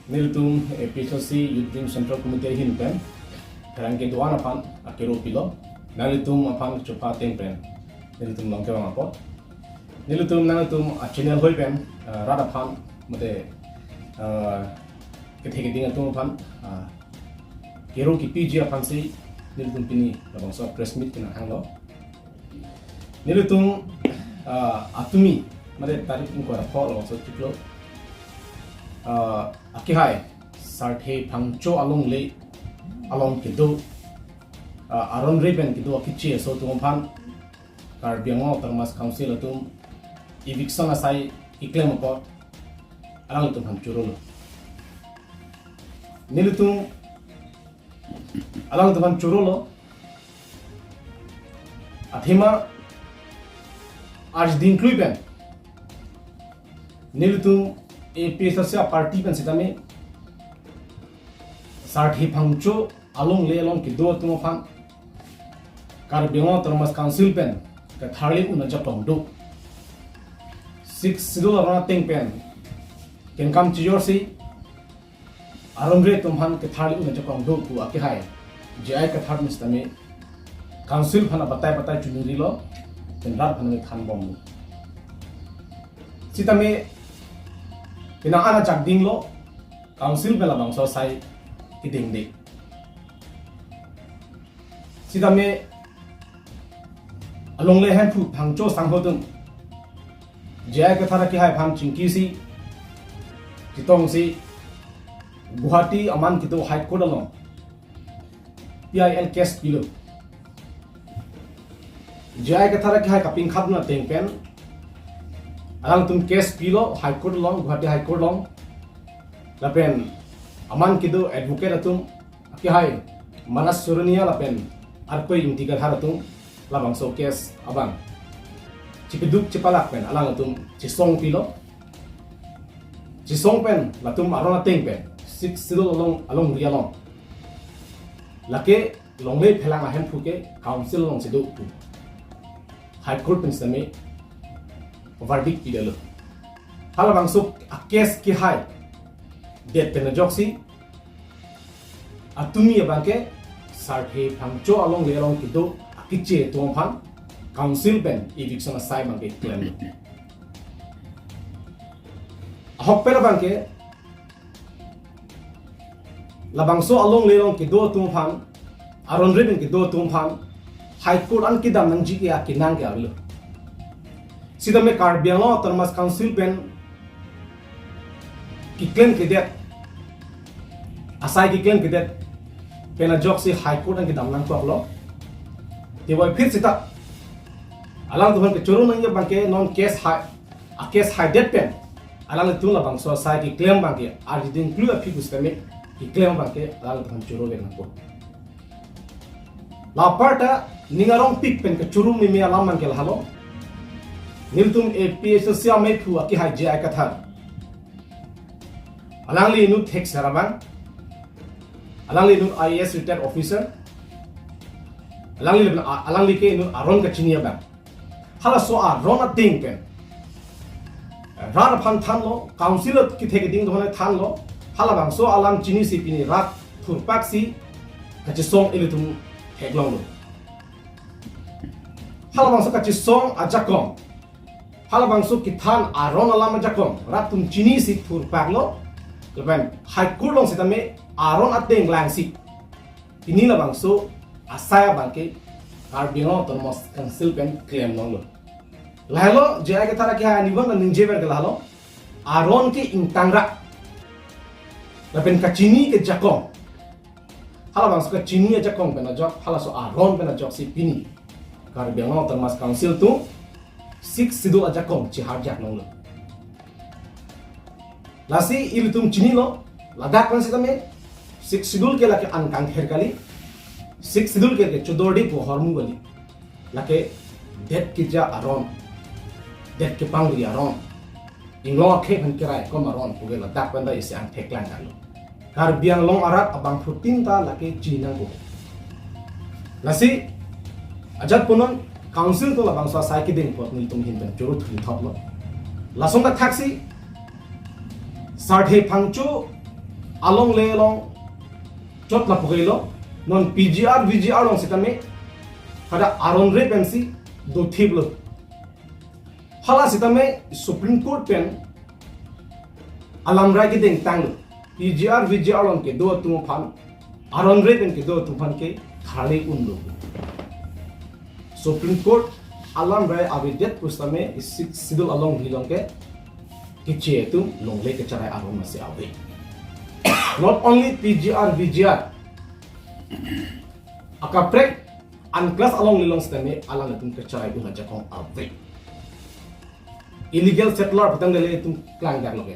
Niltum APHLC Youth Dream Central Committee hin pen Rangke doan aphan akero pilo nalitum aphan chopa teng pen nilitum long ke bang apot nalitum channel hoi pen rad aphan mate ke theke ding atum aphan kero ki PG aphan si nilitum pini labang so press meet kina hanglo nilitum atumi mate tarik ko rapor labang so tiklo akihai sarthe phangcho along le along kido aron reben kido akichi so tum phan kar biango termas council atum eviction asai iklem pot alang tum han churolo nilutum alang tum han churolo athima आज दिन क्लुइबेन निलुtum APHLC party pen sitame sarthi phangcho along le along ki do tumo phang kar biango termas council pen ka tharli una japong do 6 sidul arona teng pen ken kam chijor si arongre tumhan ke tharli una japong do ku aki hai jai ka thar mistame council phana batai chunuri lo ten rat phana khan bom sitame Pina ana jak ding lo council bela bang so sai ki ding de sidame along le han phu phang cho sang ho tung jai ka thara ki hai phang chingki si kitong si Guwahati aman kito high court along PIL case pilo jai ka thara ki hai kaping khat na teng pen alang tum case pilo high court long Guwahati high court long lapen aman kido advocate atum ki hai manas surania lapen arkoi intigar haratum labang so case abang chipiduk chipalak pen alang atum chisong pilo chisong pen latum arona teng pen 6 sidol along ria long lake longle phelang ahem phuke council long sidu high court pen same verdict pidalo hala bangsuk a case ki hai det pen joksi atumi abangke sarthe phangcho along le along kido akiche tom phang council pen eviction asai bangke claim hokper bangke labangso along le along kido tom phang aron reben kido tom phang high court an kidam nang ji ya kinang ke avilo sida me kar biango termas council pen ki claim ke det asai ki claim ke det pena joksi high court an ki damlang ko avlo te boy phir sita alang tu ke choro nang bangke non case high a case high det pen alang tu la bang so sai ki claim bangke ar din clue a figus kame ki claim bangke alang tu choro le nang ko la parta ningarong pik pen ke churu mi me alam man ke halo niltum APHLC me phu aki hai jai ka thar alangli nu thek saraban alangli nu IAS retired officer alangli ke nu aron ka chinia ba hala so aron a ting pen rar phan than lo council ki thek ding dhone than lo hala bang so alam chini si pini rat thurpak si ka chi song ilitum heklong lo hala bang so ka chi song ajakom hala bangso kithan aron alama jakom ratum chini si thur paglo leban high court long sitame aron ateng lang si ini la bangso asaya bangke arbino termos council pen claim long lo lahalo jaya ke thara ki ha ni bang ninje ber lahalo aron ke intangra leban ka chini ke jakom hala bangso ka chini ke jakom pen jok hala so aron pen jok si pini arbino termos council tu 6 sidul aja kom ci harjak nong lo lasi ilitum chini lo ladak kan sitame 6 sidul ke lake an kang her kali 6 sidul ke chododi po hormu gali lake det ki ja aron det ke pangri aron inglo ke han kirai kom aron puge ladak panda isi an theklan dalo kar biang long arat abang putin ta lake china go lasi ajat punon council to labang sa sai ki ding pot ni tum hin ben churu thuli thop lo lasong ka taxi sarthe phangchu along le long chot la pogilo non PGR VGR long sitame hada aron re pensi do thiblo hala sitame Supreme Court pen alam ra ke deng tang PGR VGR long ke do tu phan aron re pen ke do tu phan ke thale undo Supreme Court alam ra avidet pustame sidul along hilong ke kiche tu long le ke charai aron ma se ave not only PGR VGR akaprek unclass along lilong stame alang tum ke charai bu haja kong ave illegal settler patang le tum klang dak loge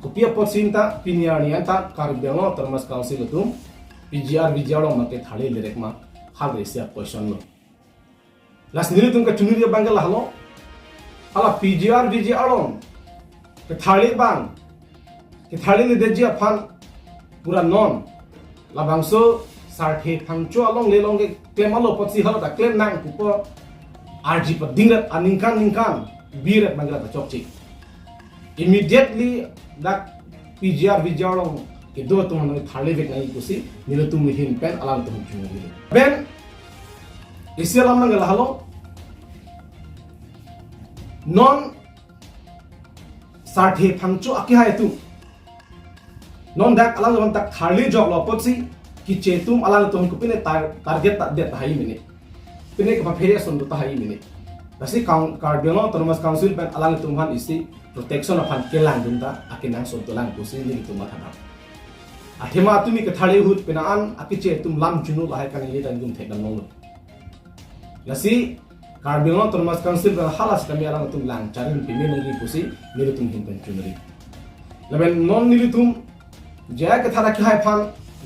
ko pia potsinta pinyar ni anta karbelo termas council tum PGR VGR long make thale le rekma hal resia question lo las nili tum ka chunuri bangal halo hala PGR VGR long ke thale bang ke thale le deji aphan pura non labangso sarthe phangcho along le long ke claim alo potsi halo ta claim nang ku RG pa dingat ningkan birat mangala ta chokchi immediately that PGR VGR long ke do tum no thale vek nai kusi nilo tum hin pen alang tum chungi ben isiala mangala halo non sarthe phangcho akihai tu non dak alang lam tak thale job lo potsi ki chetum alang tum ku pine target ta det hai mini pine ka pheriya son ta hai mini dasi cardinal autonomous council pen alang tum han isi protection of han kelang dunta akinang son tolang kusi ni tum mathana athema tumi ka thale hut pina an akiche tum lam chunu lahai kan le dan dum thekdam no dasi cardinal autonomous council pen halas kami alang tum lang charin pime ngi kusi ni tum hin pen chunri laben non ni tum jaya ke thara ki hai phan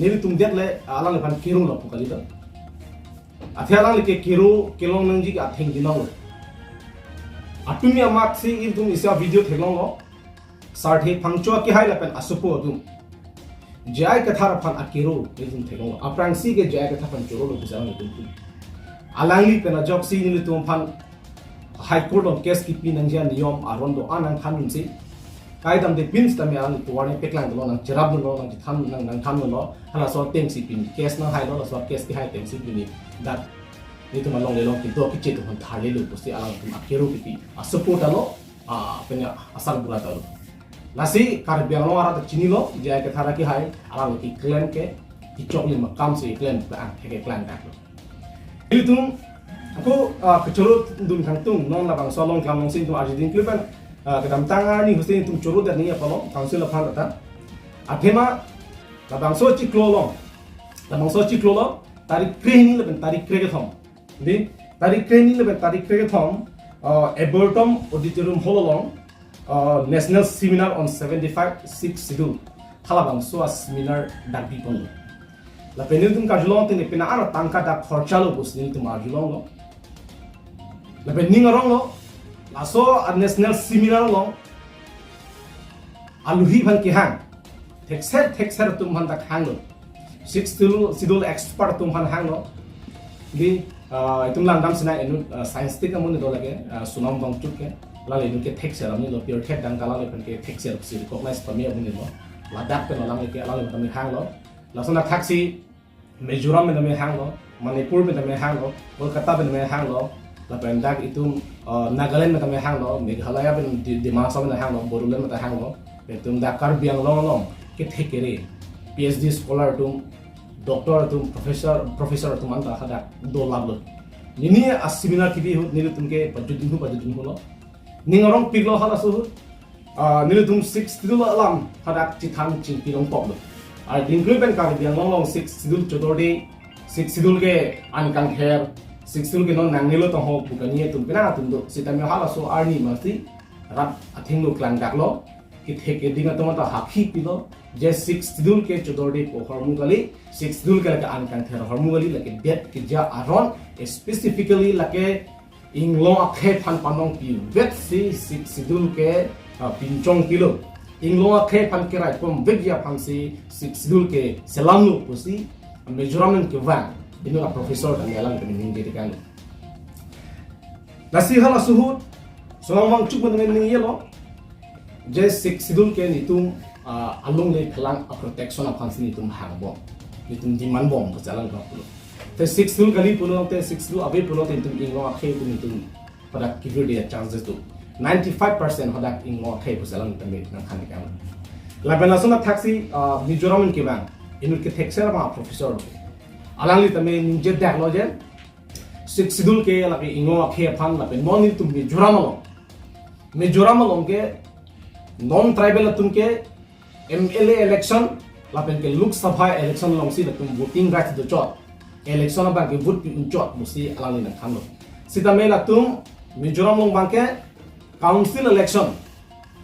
nili tum det le alang phan kirung lo pokali da athe alang le ke kiru kelong nang ji ka theng dinong atumi amak si il tum isa video thelong lo sarthe phangcho ki hai la pen asupo dum jaya ke thara phan akiru il tum thelong aprang si ke jaya ke thapan choro lo bisa ngi tum alang li pen job si nili tum phan high court on case ki pinang jan niyom arondo anang thanun si kai dam de pins tam ya ni tuwane peklang lo nang jerab lo nang tham nang tham lo hala so teng si pin case na hai lo so case ki hai teng si pin that ni tu malong le lo ki to ki che tu thale lo posti alang tu akero ki support alo penya asal bura ta lo lasi kar biang lo ara ta chini lo jaya ke thara ki hai alang ki claim ke ki chokli ma kam si claim ka an ke claim dak lo ni tu aku kachoro dun khang tung non la bang so long klam long sin tu arjidin klipan kedam tangan ni hussein tum choro dan ni apa lo council of han ta athema labang so chi klo lo tarik kreni le ben tarik krege thom di tarik kreni le ben tarik krege thom abortum auditorium hololong national seminar on 75 6 schedule khalabang so seminar dak bi pon la penil tum kajulong tin pina ana tangka dak khorchalo busni tum arjulong lo la pening arong lo laso national seminar lo aluhi bhan ki hang thekser tum han dak hang lo sidul expert tum han hang lo di tum lang dam sina enu science tik amun do lage sunam bang chuk ke la le ke thekser amni lo pure thek dang kala le pen ke thekser si recognize pami amun lo ladak pe lang ke lang le tam hang lo laso na taxi Mizoram में नमे hang lo Manipur में नमे hang lo Kolkata में नमे hang lo lapen dak itu Nagaland में नमे hang lo Meghalaya में Dimasa में hang lo Bodoland में hang lo itu dak Karbiang long ke thekere PhD scholar tum doctor tum professor tum anta hada do lablo nini seminar kibi hut nilu tum ke pajudin lo ningorong piglo hala su nilu tum 6 tidul alam hada chitham chingpilong pop lo আর ইনক্লুডেন্ট কার বিয়াং লং 6 সিডুল চতোডে 6 সিডুল কে আনকাং খের 6 সিডুল কে নন নাংনিলো তো হক বুকানিয়ে তুম পেনা তুম দো সিতামে হালা সো আরনি মাসি রাত আথিং লো ক্লাং ডাকলো কি থেকে দিনা তোমা হাফি পিলো যে 6 সিডুল কে চতোডে পো হরমুগালি 6 সিডুল কে আনকাং খের হরমুগালি লাকে ডেট কি যা আরন স্পেসিফিক্যালি লাকে ইংলো আখে ফান পানং পি ভেট সি 6 সিডুল কে পিনচং kilo Ingloa ke pan kerai pom vegya pangsi sidul ke selamu pusi Mizoram ke van ini la profesor dan yalang ke menjadi kan nasi hala suhut solang wang cuk dengan ni yelo je sidul ke ni tum alung le phelang protection of hansini tum hang bom tum diman bom ko jalan ka pulo te 6 dul kali pulo te 6 dul abe pulo te tum ingo akhe tum pada kivir dia chances tu 95% hadak ingo akhe ko jalan ta me nang khani ka la benasona taxi mizoram ke bang inul ke thexer ma professor alangli ta me ninje technology 6 dul ke la ke ingo akhe phan la ben monil tum mizoram lo ke non tribal tum ke MLA election lapen ke Lok Sabha election longsi la tum voting right do chot election ba ke vote pi unchot musi alani na khano sita me la tum Mizoram long bangke council election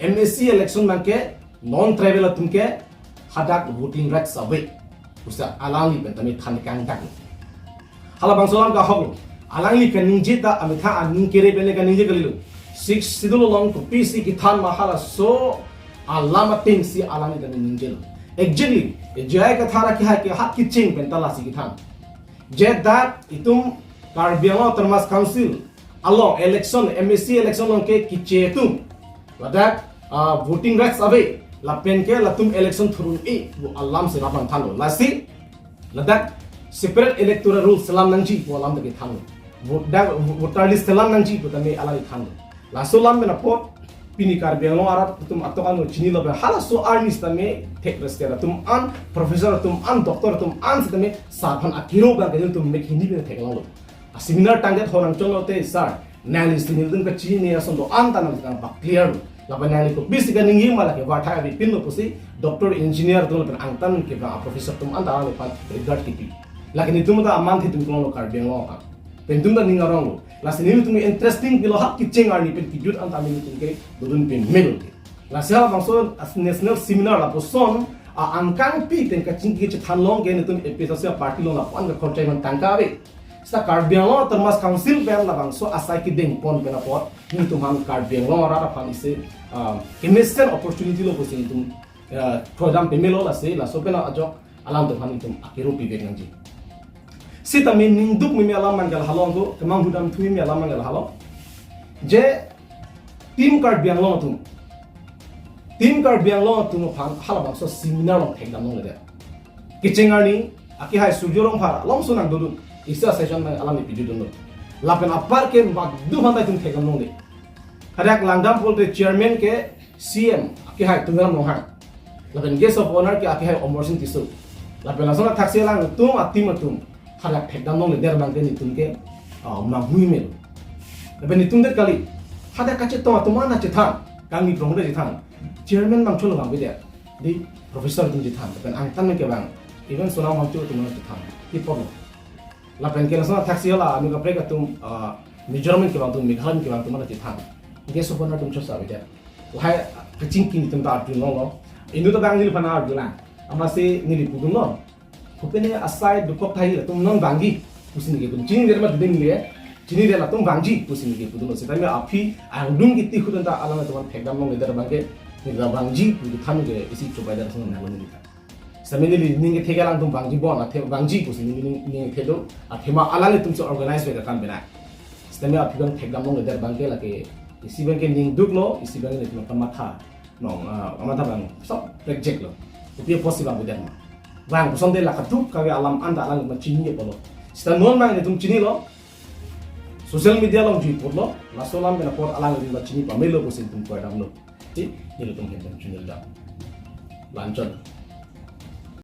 MSC election bangke non tribal tum ke hadak voting right sabe usa alani ben tami than kang tak hala bangsolam ka hok alani ke ninjita amitha aning kere bele ka ninje kalilu 6 sidul long to PC ki than mahala so alama ting si alani dan ninjel exactly jaya ka thara ki ha ki hak ki ching pentala si ki than jet that itum karbiango termas council along election MSC election long ke ki chetum wadak voting rights abe la pen ke la tum election thurun e bu alam se rapan thalo la si ladak separate electoral rules salam nangji bu alam de thalo voter list salam nangji bu tame alani thalo la solam mena pot pini karbiango arat tum atokan chini lobe hala so arnis tame tek restera tum an professor tum an doctor tum an tame saphan akiro ba gadil tum mek hindi be tek lo a seminar tanget honang cholo te sir nali sinil dum ka chini ason do an tanam ka ba clear la banali ko bisi ka ningi mala ke ba tha bi pin lo pusi doctor engineer tum ben angtan ke ba professor tum an da le pa regard ki pi lakini tum da aman thi tum ko karbiango ka pen tum da ningarong lo la sinil tum interesting bilo hak ki cheng arni pen ki jut an tamin tum ke dudun pen mel ke la sia bangso national seminar la poson angkang pi ten ka ching ki than long ke tum APHLC party lo la pan ka khorchai man tangka be sta karbiango termas council ben la bangso asai ki deng pon pena pot ni tum han karbiango ra pan ise investment opportunity lo posi tum program pe melo la se la so pena ajo alam tum han tum akiru pi be ngi sita min ninduk mi alam mangal halong ko kemang hudam thui mi alam mangal halong je team card biang long tum phan hala bang so seminar long thek dam long le kichengar ni aki hai sujorong phara long sunang do isa session mang alam ni pidu do lapen apar ke bag du handa tum thek dam long le hadak langdam pol te chairman ke CM aki hai tungram long ha lapen guest of honor ke aki hai omorsin tisu lapen lasona thaksi lang tum atim tum harak phekdam nong le der bang ni tunke ma hui mel ben ni tunde kali hada kache to tumana che thang kang ni prong de thang chairman bang cholo bang be di professor tum je thang ben ang tan ke bang even sonam ham chu tumana che thang ki pom la pen ke na taxi la ami ka preka tum Mizoram ke bang tum Meghalaya ke bang tumana che thang ge so bona tum chosa be hai kaching king tum da tu no indu to bang ni pana ar dula ama se ni pudun no Kupene asai dukok thai tum non bangi pusin ke tum chini der ma duding le chini der la tum bangi pusin ke pudun se tame api angdung gitti khudun ta alama tuman phekdam long le der bange ni da bangi pudu tham ge isi chobai der song na lo ni ta samene li ning ke thegalang tum bangi bon a the bangi pusin ni thedo a thema alale tum se organize be ka kan bena stame api bang phekdam long le der bange la ke isi bang ke ning duk lo isi bang le tum tamatha no amata bang so project lo itu possible be der ma bang puson de la khatuk ka alam anda alang ma chini polo sta non bang tum chini lo social media long ji polo la solam bena pot alang ri ma chini pa melo pusin tum ko dam lo ti ni tum hen chini da lanchon